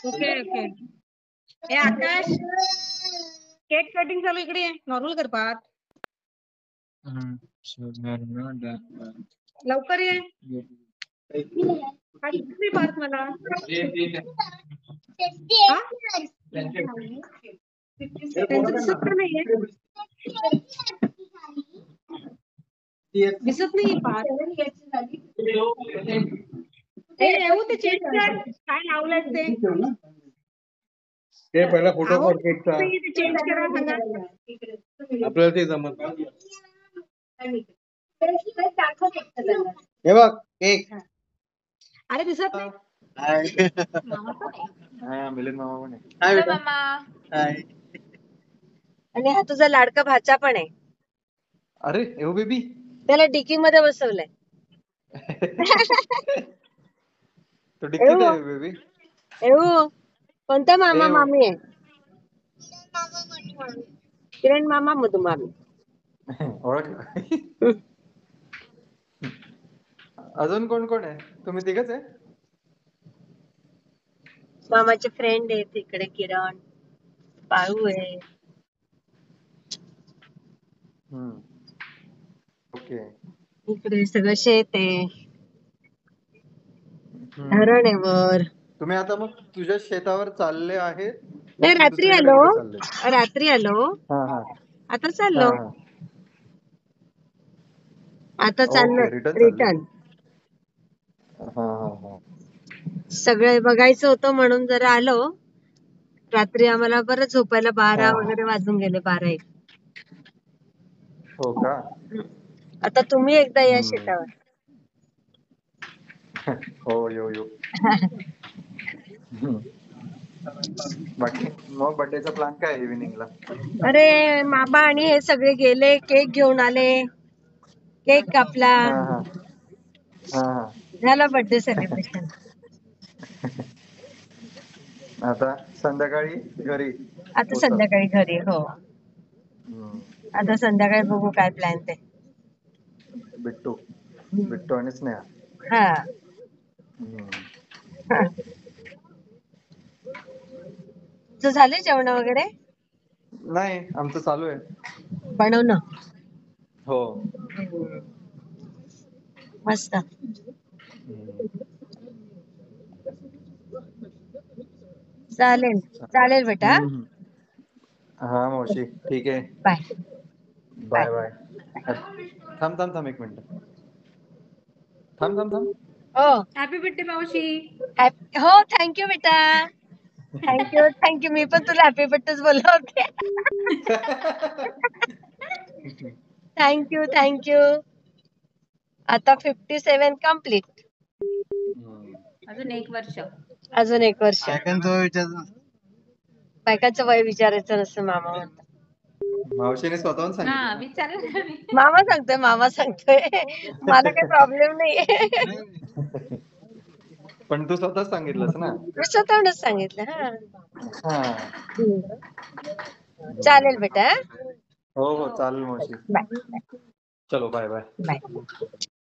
Okay okay. हे आकाश, cake cutting चालू, इकडे ये. नॉर्मल कर पाहत. लवकर ये. काय दिसत नाही पाहत मला. हा? त्यांचं दिसत का नाहीये? दिसत नाही पाहत. ए येऊ ते चेंज कर. काय लावलंय ते? ते पहिला फोटो अहो, काढ केकचा. ते चेंज करा सांगा. आपल्याला ते जमत. हे बघ केक. अरे दिसत नाही. हाय मिलिंद मामा पण आहे. हाय हॅलो बेटा. मामा. हाय. आणि हा तुझा लाडका भाचा पण आहे. अरे एव बेबी. त्याला डिकी मध्ये बसवलंय. तो डिक्कीत आहे बेबी. एवू कोणता मामा एव. मामी आहे? किरण मामा मधु मामी. ओळखलं. अजून कोण कोण आहे? तुम्ही तिघच आहे? मामाचे फ्रेंड आहेत इकडे. किरण, बाळू आहे. ओके. इकडे सगळं शेत आहे. धरण आहे वर. तुम्ही आता मग तुझ्या शेतावर चालले आहेत नाही, की रात्री दुसरीकडे आलो. कुठे चालले? रात्री आलो. हा हा आता हा चाललो. हा. आता चाललो ओके रिटर्न चालले. रिटर्न. हा हा हा. सगळं बघायचं होतं म्हणून जरा आलो. रात्री आम्हाला बरं झोपायला 12 हा. वगैरे वाजून गेले. 12-1. हो का? आता तुम्ही एकदा या शेतावर. हो यो यो. बाकी मग बर्थडेचा प्लॅन काय आहे इव्हिनिंगला? अरे मामा आणि हे सगळे गेले. केक घेऊन आले. केक कापला. हा हा हा हा. झाला बर्थडे सेलिब्रेशन. आता संध्याकाळी घरी आता पोहोचा. संध्याकाळी घरी. हो, आता संध्याकाळी बघू काय प्लॅन ते. बिट्टू बिट्टू आणि स्नेहा. हा. हम्म. हा. तुझं झालं जेवण वगैरे? नाही आमचं चालू आहे. बनवणं. हो. मस्त. चालेल चालेल बेटा. हा मावशी ठीक आहे. Bye bye bye. थांब थांब थांब 1 मिनिट. थांब थांब थांब. हो. हॅपी बर्थडे मावशी. हो, थँक्यू बेटा. Thank you thank you. मी पण तुला हॅपी बर्थडेच बोलले होते. Thank you thank you. आता 57 कम्प्लीट. अजून 1 वर्ष. अजून 1 वर्ष. तो विचार. बायकाचं वय विचारायचं नसतं मामा म्हणतात. मावशीने स्वतःहून हा सांगितलं. विचारलं. मामा सांगतोय. मला काही प्रॉब्लेम नाहीये. पण तू स्वतःच सांगितलंस ना. मी स्वतःहूनच सांगितलं. हा. हा. चालेल बेटा. हो हो चालेल मावशी. बाय चलो बाय बाय. बाय.